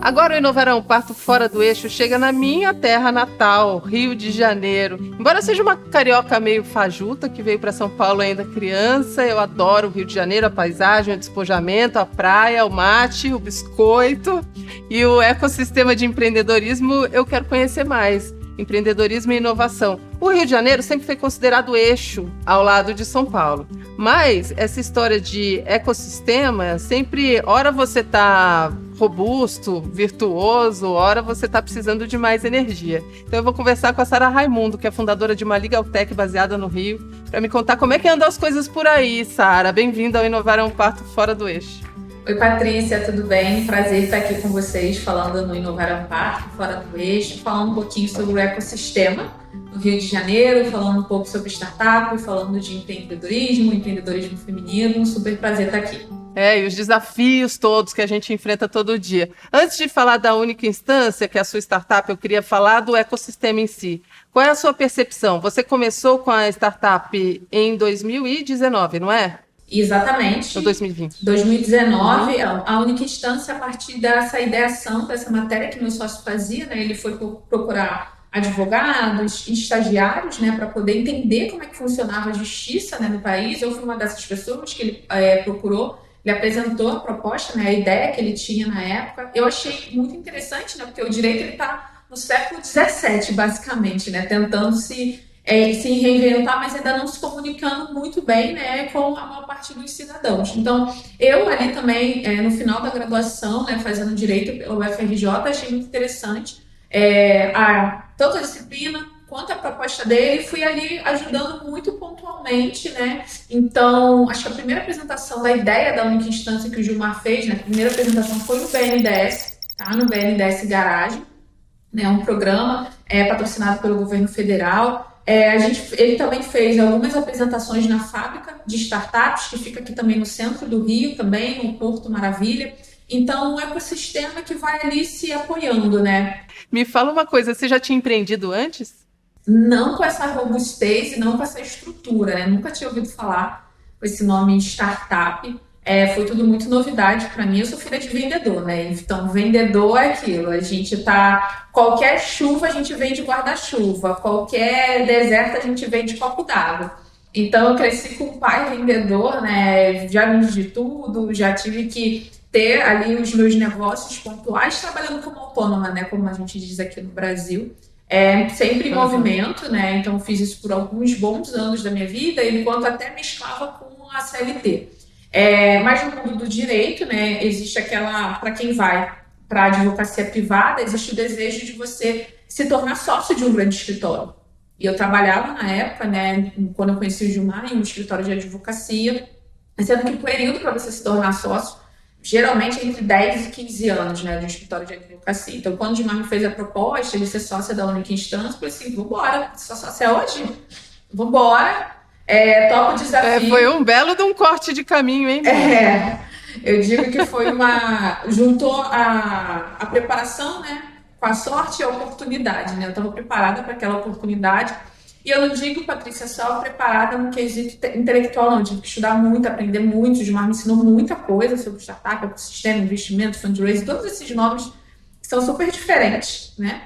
Agora o Inovarão Parto Fora do Eixo chega na minha terra natal, Rio de Janeiro. Embora seja uma carioca meio fajuta, que veio para São Paulo ainda criança, eu adoro o Rio de Janeiro, a paisagem, o despojamento, a praia, o mate, o biscoito e o ecossistema de empreendedorismo eu quero conhecer mais. Empreendedorismo e inovação. O Rio de Janeiro sempre foi considerado eixo ao lado de São Paulo. Mas essa história de ecossistema, sempre, ora você está robusto, virtuoso, ora você está precisando de mais energia. Então eu vou conversar com a Sara Raimundo, que é fundadora de uma Legaltech baseada no Rio, para me contar como é que andam as coisas por aí, Sara. Bem-vinda ao Inovarão Parto Fora do Eixo. Oi, Patrícia, tudo bem? Prazer estar aqui com vocês, falando no Inovarão Parto Fora do Eixo, falando um pouquinho sobre o ecossistema no Rio de Janeiro, falando um pouco sobre startup, falando de empreendedorismo feminino. Super prazer estar aqui. E os desafios todos que a gente enfrenta todo dia. Antes de falar da única instância, que é a sua startup, eu queria falar do ecossistema em si. Qual é a sua percepção? Você começou com a startup em 2019, não é? Exatamente. Ou 2020? 2019, a única instância a partir dessa ideação, dessa matéria que meu sócio fazia, né? Ele foi procurar advogados, estagiários, né, para poder entender como é que funcionava a justiça, né, no país. Eu fui uma dessas pessoas que ele procurou. Ele apresentou a proposta, né, a ideia que ele tinha na época. Eu achei muito interessante, né, porque o direito está no século XVII, basicamente, né, tentando se reinventar, mas ainda não se comunicando muito bem, né, com a maior parte dos cidadãos. Então, eu ali também, no final da graduação, né, fazendo direito pela UFRJ, achei muito interessante tanto a disciplina quanto a proposta dele, fui ali ajudando muito pontualmente, né? Então, acho que a primeira apresentação da ideia da única instância que o Gilmar fez, né, a primeira apresentação foi no BNDES, tá? No BNDES Garage, né, um programa patrocinado pelo governo federal. Ele também fez algumas apresentações na fábrica de startups, que fica aqui também no centro do Rio, também no Porto Maravilha. Então, um ecossistema que vai ali se apoiando, né? Me fala uma coisa, você já tinha empreendido antes? Não com essa robustez e não com essa estrutura, né? Nunca tinha ouvido falar com esse nome startup. Foi tudo muito novidade para mim. Eu sou filha de vendedor, né? Então, vendedor é aquilo. A gente qualquer chuva a gente vende guarda-chuva, qualquer deserto a gente vende copo d'água. Então, eu cresci com um pai vendedor, né? Já vendi de tudo, já tive que ter ali os meus negócios pontuais, trabalhando como autônoma, né? Como a gente diz aqui no Brasil. Sempre em movimento, né? Então, fiz isso por alguns bons anos da minha vida, enquanto até mesclava com a CLT. Mas no mundo do direito, né, existe para quem vai para a advocacia privada, existe o desejo de você se tornar sócio de um grande escritório. E eu trabalhava na época, né, quando eu conheci o Gilmar, em um escritório de advocacia, sendo que o período para você se tornar sócio, geralmente entre 10 e 15 anos, né, de um escritório de advocacia. Então, quando o Gilmar me fez a proposta de ser sócia da única instância, eu falei assim, vambora, sou sócia hoje? Vambora. Topo o desafio. Foi um belo de um corte de caminho, hein? Eu digo que foi juntou a preparação, né, com a sorte e a oportunidade, né? Eu estava preparada para aquela oportunidade. E eu não digo, Patrícia, só preparada no quesito intelectual, não. Eu tive que estudar muito, aprender muito. O Gilmar me ensinou muita coisa sobre startup, ecossistema, investimento, fundraising, todos esses nomes que são super diferentes, né?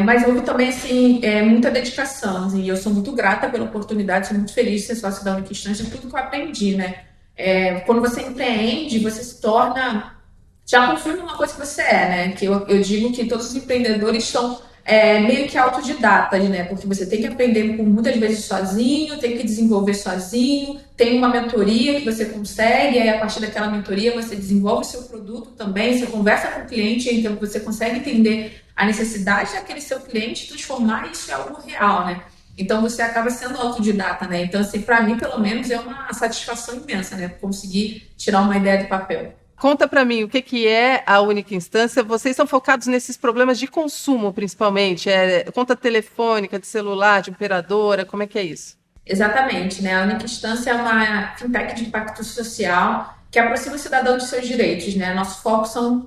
Mas houve também, assim, muita dedicação, assim, e eu sou muito grata pela oportunidade, sou muito feliz de ser sócia da única instância, tudo que eu aprendi, né? Quando você empreende, você se torna, já confirma uma coisa que você né? Que eu digo que todos os empreendedores são meio que autodidatas, né? Porque você tem que aprender muitas vezes sozinho, tem que desenvolver sozinho, tem uma mentoria que você consegue, aí a partir daquela mentoria você desenvolve o seu produto também, você conversa com o cliente, então você consegue entender a necessidade daquele seu cliente e transformar isso em algo real, né? Então você acaba sendo autodidata, né? Então, assim, para mim, pelo menos, é uma satisfação imensa, né? Conseguir tirar uma ideia do papel. Conta para mim o que é a única instância. Vocês são focados nesses problemas de consumo, principalmente? Conta telefônica, de celular, de operadora, como é que é isso? Exatamente, né? A única instância é uma fintech de impacto social que aproxima o cidadão de seus direitos, né? Nosso foco são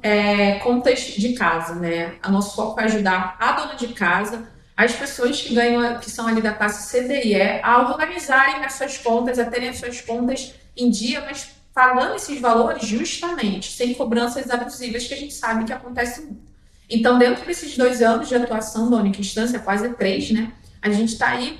contas de casa, né? O nosso foco é ajudar a dona de casa, as pessoas que são ali da classe C, D e E, a organizarem as suas contas, a terem as suas contas em dia, mas pagando esses valores justamente, sem cobranças abusivas que a gente sabe que acontece muito. Então, dentro desses 2 anos de atuação da Única Instância, quase 3, né, a gente está aí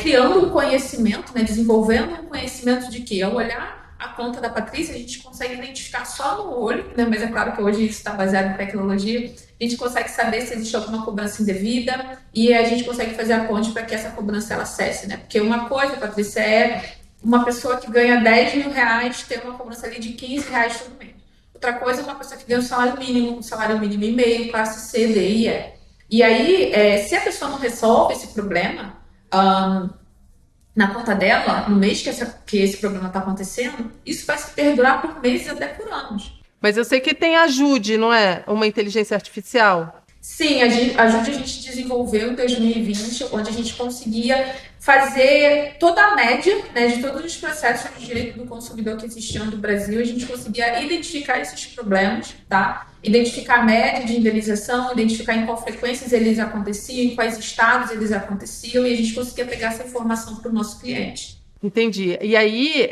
criando um conhecimento, né, desenvolvendo um conhecimento de que, ao olhar a conta da Patrícia, a gente consegue identificar só no olho, né, mas é claro que hoje isso está baseado em tecnologia, a gente consegue saber se existe alguma cobrança indevida e a gente consegue fazer a ponte para que essa cobrança ela cesse, né? Porque uma coisa, Patrícia, é uma pessoa que ganha 10 mil reais ter uma cobrança ali de 15 reais todo mês. Outra coisa é uma pessoa que ganha um salário mínimo e meio, classe C, D e E. E aí, se a pessoa não resolve esse problema na conta dela, no mês que esse problema está acontecendo, isso vai se perdurar por meses até por anos. Mas eu sei que tem a Jude, não é? Uma inteligência artificial. Sim, a gente desenvolveu em 2020, onde a gente conseguia fazer toda a média, né, de todos os processos de direito do consumidor que existiam no Brasil. A gente conseguia identificar esses problemas, tá? Identificar a média de indenização, identificar em qual frequência eles aconteciam, em quais estados eles aconteciam, e a gente conseguia pegar essa informação para o nosso cliente. Entendi. E aí,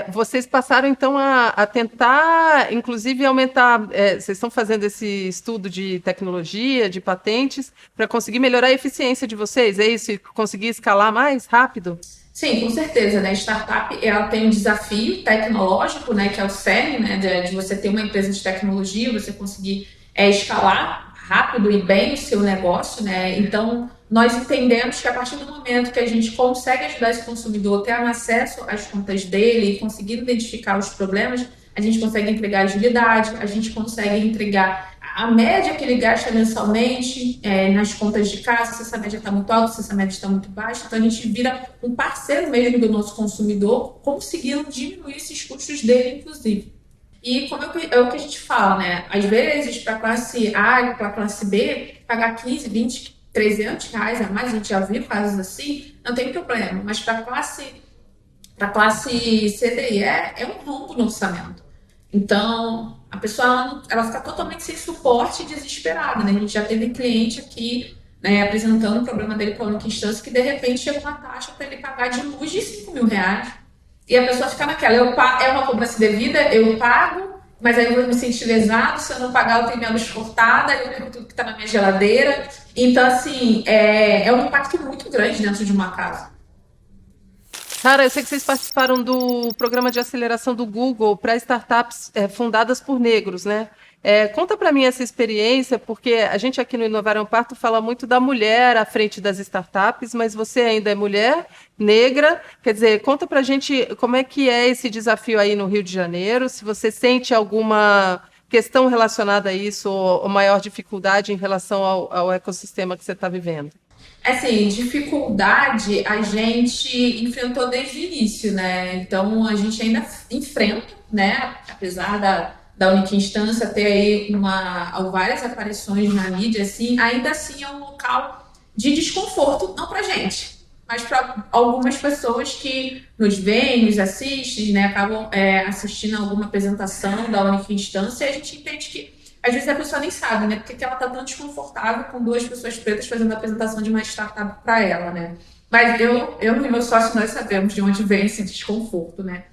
vocês passaram, então, a tentar, inclusive, aumentar... vocês estão fazendo esse estudo de tecnologia, de patentes, para conseguir melhorar a eficiência de vocês, é isso? E conseguir escalar mais rápido? Sim, com certeza, né? A startup, ela tem um desafio tecnológico, né, que é o cerne, né, de você ter uma empresa de tecnologia, você conseguir escalar rápido e bem o seu negócio, né? Então, nós entendemos que a partir do momento que a gente consegue ajudar esse consumidor a ter acesso às contas dele e conseguir identificar os problemas, a gente consegue entregar agilidade, a gente consegue entregar a média que ele gasta mensalmente nas contas de casa, se essa média está muito alta, se essa média está muito baixa. Então, a gente vira um parceiro mesmo do nosso consumidor, conseguindo diminuir esses custos dele, inclusive. E como é o que a gente fala, né? Às vezes, para a classe A e para a classe B, pagar 15, 20, 300 reais a mais, a gente já viu casos assim, não tem problema. Mas para a classe C, D e E, é um rombo no orçamento. Então, a pessoa ela fica totalmente sem suporte e desesperada, né? A gente já teve cliente aqui, né, apresentando o problema dele para a Única Instância, que de repente chega uma taxa para ele pagar de luz de 5 mil reais. E a pessoa fica naquela, é uma cobrança devida, eu pago, mas aí eu vou me sentir lesado, se eu não pagar eu tenho minha luz cortada, eu tenho tudo que está na minha geladeira. Então, assim, é um impacto muito grande dentro de uma casa. Sara, eu sei que vocês participaram do programa de aceleração do Google para startups fundadas por negros, né? Conta para mim essa experiência, porque a gente aqui no Inovar é um Parto fala muito da mulher à frente das startups, mas você ainda é mulher, negra, quer dizer, conta para a gente como é que é esse desafio aí no Rio de Janeiro, se você sente alguma questão relacionada a isso ou maior dificuldade em relação ao ecossistema que você está vivendo. Assim, dificuldade a gente enfrentou desde o início, né? Então, a gente ainda enfrenta, né? Apesar da Única Instância ter aí várias aparições na mídia, assim, ainda assim é um local de desconforto, não pra gente, mas para algumas pessoas que nos veem, nos assistem, né? Acabam assistindo alguma apresentação da Única Instância, e a gente entende que às vezes a pessoa nem sabe, né? Porque ela tá tão desconfortável com 2 pessoas pretas fazendo a apresentação de uma startup para ela, né? Mas eu e meu sócio, nós sabemos de onde vem esse desconforto, né?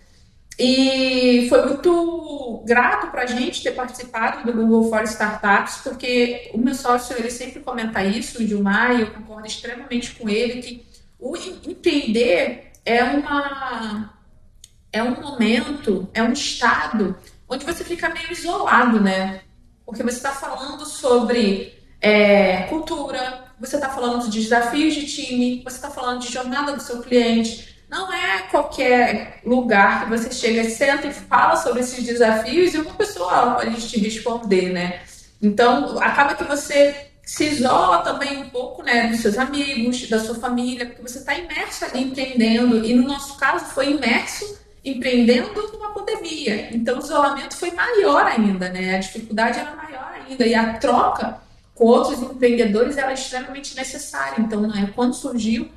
E foi muito grato para a gente ter participado do Google for Startups, porque o meu sócio, ele sempre comenta isso, o Gilmar, e eu concordo extremamente com ele, que o empreender é um momento, é um estado onde você fica meio isolado, né? Porque você está falando sobre cultura, você está falando de desafios de time, você está falando de jornada do seu cliente. Não é qualquer lugar que você chega, senta e fala sobre esses desafios e uma pessoa pode te responder, né? Então, acaba que você se isola também um pouco, né, dos seus amigos, da sua família, porque você está imerso ali empreendendo. E no nosso caso, foi imerso empreendendo numa pandemia. Então, o isolamento foi maior ainda, né? A dificuldade era maior ainda. E a troca com outros empreendedores era extremamente necessária. Então, né, quando surgiu,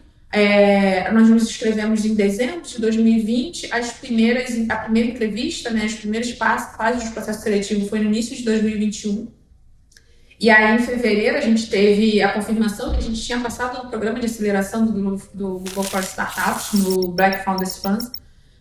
nós nos inscrevemos em dezembro de 2020. A primeira entrevista, né, as primeiras fases do processo seletivo foi no início de 2021. E aí, em fevereiro, a gente teve a confirmação que a gente tinha passado no programa de aceleração do Google for Startups, no Black Founders Funds,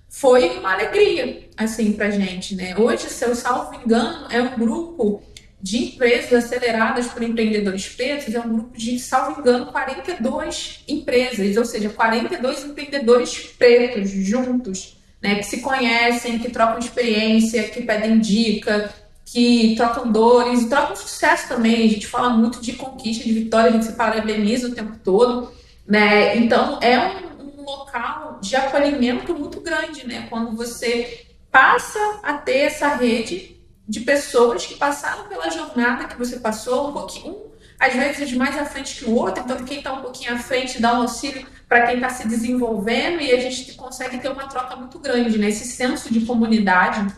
foi uma alegria, assim, pra gente, né? Hoje, se eu salvo engano, é um grupo de empresas aceleradas por empreendedores pretos, é um grupo de, salvo engano, 42 empresas, ou seja, 42 empreendedores pretos juntos, né, que se conhecem, que trocam experiência, que pedem dica, que trocam dores e trocam sucesso também. A gente fala muito de conquista, de vitória, a gente se parabeniza o tempo todo, né? Então, é um local de acolhimento muito grande, né? Quando você passa a ter essa rede de pessoas que passaram pela jornada que você passou, um pouquinho, às vezes mais à frente que o outro, então quem está um pouquinho à frente dá um auxílio para quem está se desenvolvendo e a gente consegue ter uma troca muito grande, né? Esse senso de comunidade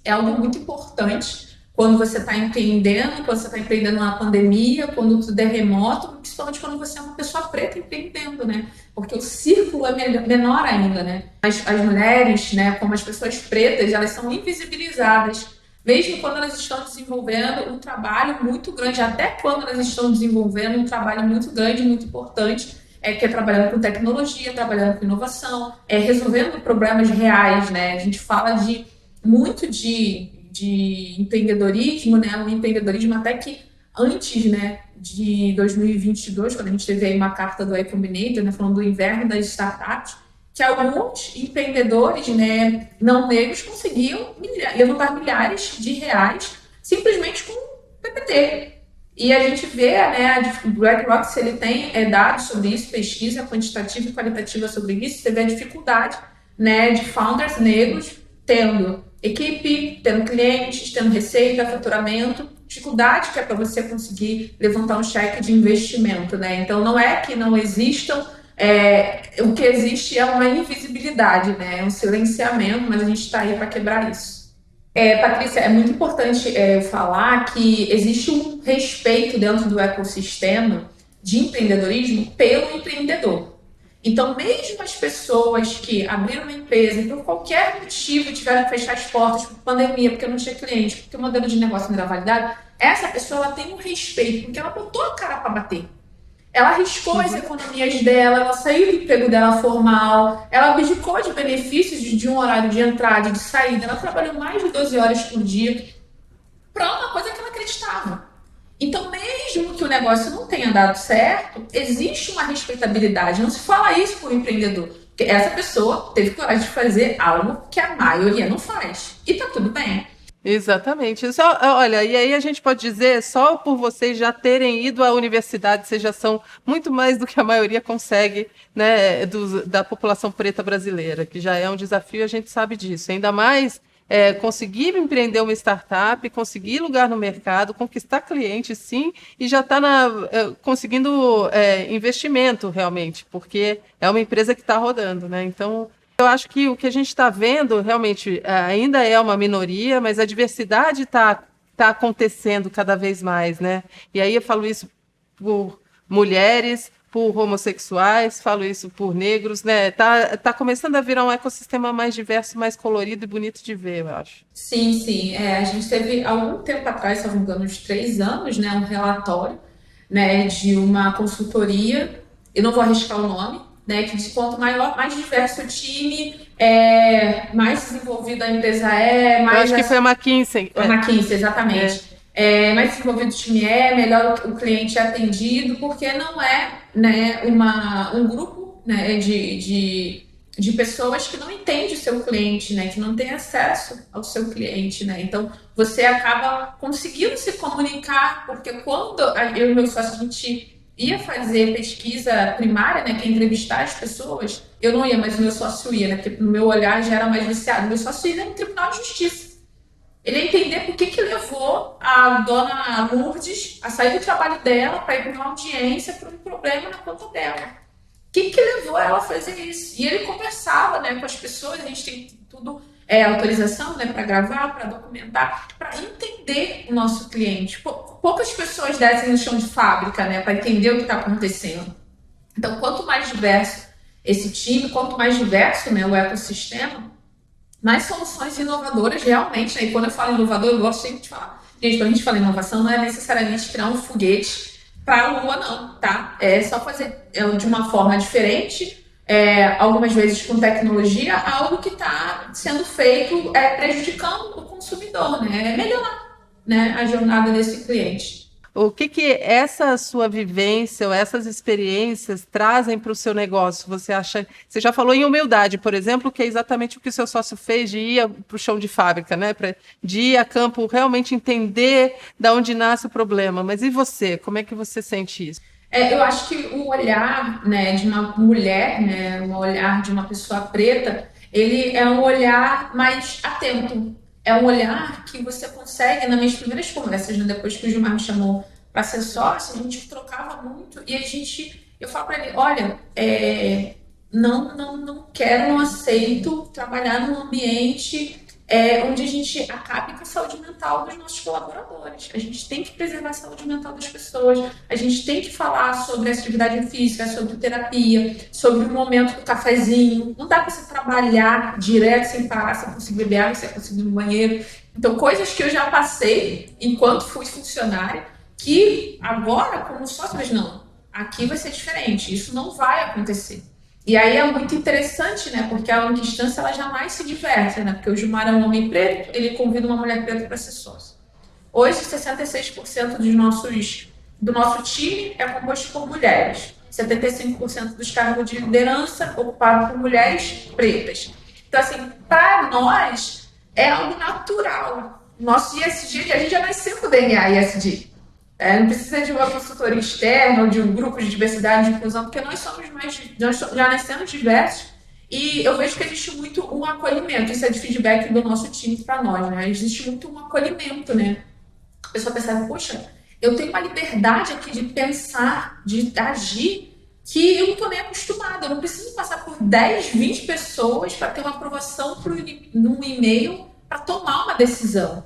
é algo muito importante quando você está empreendendo, quando você está empreendendo na pandemia, quando tudo é remoto, principalmente quando você é uma pessoa preta empreendendo, né? Porque o círculo é menor ainda, né? As mulheres, né, como as pessoas pretas, elas são invisibilizadas, mesmo quando elas estão desenvolvendo um trabalho muito grande, até quando elas estão desenvolvendo um trabalho muito grande, muito importante, que é trabalhando com tecnologia, trabalhando com inovação, resolvendo problemas reais, né? A gente fala muito de empreendedorismo, né? Um empreendedorismo até que antes, né, de 2022, quando a gente teve aí uma carta do iCombinator, né, falando do inverno das startups, que alguns empreendedores, né, não negros conseguiam levantar milhares de reais simplesmente com PPT. E a gente vê, né, o BlackRock, se ele tem dados sobre isso, pesquisa quantitativa e qualitativa sobre isso, você vê a dificuldade, né, de founders negros tendo equipe, tendo clientes, tendo receita, faturamento, dificuldade que é para você conseguir levantar um cheque de investimento, né? Então não é que não existam, o que existe é uma invisibilidade, né? É um silenciamento, mas a gente está aí para quebrar isso. Patrícia, é muito importante falar que existe um respeito dentro do ecossistema de empreendedorismo pelo empreendedor. Então, mesmo as pessoas que abriram uma empresa e por qualquer motivo tiveram que fechar as portas por pandemia, porque não tinha cliente, porque o modelo de negócio não era validado, essa pessoa ela tem um respeito, porque ela botou a cara para bater. Ela arriscou as economias dela, ela saiu do emprego dela formal, ela abdicou de benefícios de um horário de entrada e de saída, ela trabalhou mais de 12 horas por dia para uma coisa que ela acreditava. Então, mesmo que o negócio não tenha dado certo, existe uma respeitabilidade. Não se fala isso para o empreendedor. Porque essa pessoa teve coragem de fazer algo que a maioria não faz. E tá tudo bem. Exatamente. Olha, e aí a gente pode dizer, só por vocês já terem ido à universidade, vocês já são muito mais do que a maioria consegue, né, da população preta brasileira, que já é um desafio, a gente sabe disso. Ainda mais conseguir empreender uma startup, conseguir lugar no mercado, conquistar clientes, sim, e já está conseguindo investimento realmente, porque é uma empresa que está rodando, né? Então, eu acho que o que a gente está vendo realmente ainda é uma minoria, mas a diversidade está acontecendo cada vez mais, né? E aí eu falo isso por mulheres, por homossexuais, falo isso por negros, né? Tá começando a virar um ecossistema mais diverso, mais colorido e bonito de ver, eu acho. Sim, sim. A gente teve, algum tempo atrás, se não me engano, uns 3 anos, né, um relatório, né, de uma consultoria, eu não vou arriscar o nome, né, que diz quanto mais diverso o time, mais desenvolvida a empresa eu acho que foi a McKinsey. A McKinsey, exatamente. Mais desenvolvido o time melhor o cliente é atendido, porque não é, né, um grupo, né, de pessoas que não entende o seu cliente, né, que não tem acesso ao seu cliente, né. Então, você acaba conseguindo se comunicar, porque quando eu e meu sócio, a gente ia fazer pesquisa primária, né, que é entrevistar as pessoas, eu não ia, mas o meu sócio ia, né, porque no meu olhar já era mais viciado. Meu sócio ia no Tribunal de Justiça. Ele ia entender por que levou a dona Lourdes a sair do trabalho dela para ir para uma audiência por um problema na conta dela. O que levou ela a fazer isso? E ele conversava, né, com as pessoas, a gente tem tudo, autorização, né, para gravar, para documentar, para entender o nosso cliente. Poucas pessoas descem no chão de fábrica, né, para entender o que está acontecendo. Então, quanto mais diverso esse time, quanto mais diverso, né, o ecossistema, mais soluções inovadoras realmente, né? E quando eu falo inovador, eu gosto sempre de falar. Gente, quando a gente fala inovação, não é necessariamente criar um foguete para a Lua, não, tá? É só fazer de uma forma diferente, algumas vezes com tecnologia, algo que está sendo feito prejudicando o consumidor, né? É melhorar, né, a jornada desse cliente. O que essa sua vivência ou essas experiências trazem para o seu negócio? Você acha? Você já falou em humildade, por exemplo, que é exatamente o que o seu sócio fez de ir para o chão de fábrica, né? De ir a campo, realmente entender de onde nasce o problema. Mas e você? Como é que você sente isso? Eu acho que o olhar, né, de uma mulher, né, o olhar de uma pessoa preta, ele é um olhar mais atento. É um olhar que você consegue, nas minhas primeiras conversas, né, depois que o Gilmar me chamou para ser sócio, a gente trocava muito e eu falo para ele, olha, não quero, não aceito trabalhar num ambiente onde a gente acabe com a saúde mental dos nossos colaboradores. A gente tem que preservar a saúde mental das pessoas, a gente tem que falar sobre atividade física, sobre terapia, sobre o momento do cafezinho. Não dá para você trabalhar direto sem parar, sem conseguir beber água, sem conseguir ir no banheiro. Então, coisas que eu já passei enquanto fui funcionária, que agora, como sócio, mas não, aqui vai ser diferente, isso não vai acontecer. E aí é muito interessante, né? Porque a única instância ela jamais se diverte, né? Porque o Gilmar é um homem preto, ele convida uma mulher preta para ser sócio. Hoje, 66% do nosso time é composto por mulheres. 75% dos cargos de liderança ocupados por mulheres pretas. Então, assim, para nós é algo natural. Nosso ISD, a gente já nasceu com o DNA ISD. Não precisa de uma consultoria externa ou de um grupo de diversidade e inclusão, porque nós já nascemos diversos e eu vejo que existe muito um acolhimento. Isso é de feedback do nosso time para nós, né? Existe muito um acolhimento, né? A pessoa percebe, poxa, eu tenho uma liberdade aqui de pensar, de agir, que eu não estou nem acostumada. Eu não preciso passar por 10, 20 pessoas para ter uma aprovação num e-mail para tomar uma decisão.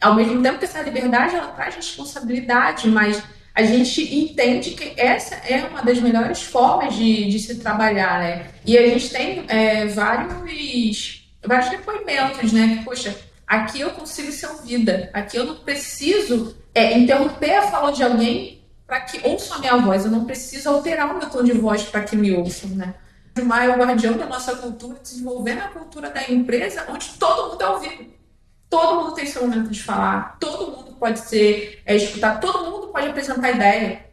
Ao mesmo tempo que essa liberdade ela traz responsabilidade, mas a gente entende que essa é uma das melhores formas de se trabalhar, né? E a gente tem vários depoimentos, né? Que, poxa, aqui eu consigo ser ouvida, aqui eu não preciso interromper a fala de alguém para que ouçam a minha voz, eu não preciso alterar o meu tom de voz para que me ouçam, né? O Gilmar é o guardião da nossa cultura, desenvolvendo a cultura da empresa, onde todo mundo é ouvido. Todo mundo tem seu momento de falar, todo mundo pode ser escutado, todo mundo pode apresentar ideia.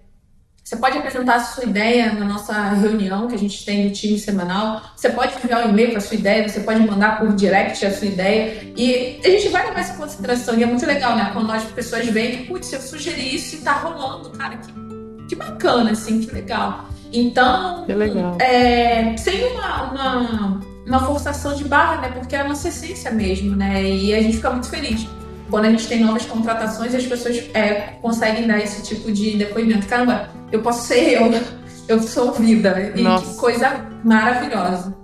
Você pode apresentar a sua ideia na nossa reunião que a gente tem no time semanal, você pode enviar um e-mail com a sua ideia, você pode mandar por direct a sua ideia, e a gente vai levar essa consideração, e é muito legal, né, quando as pessoas veem que, putz, eu sugeri isso e tá rolando, cara, que bacana, assim, que legal. Então, que legal. Sem uma forçação de barra, né? Porque é a nossa essência mesmo, né? E a gente fica muito feliz quando a gente tem novas contratações e as pessoas conseguem dar esse tipo de depoimento. Caramba, eu posso ser eu sou ouvida. E que coisa maravilhosa.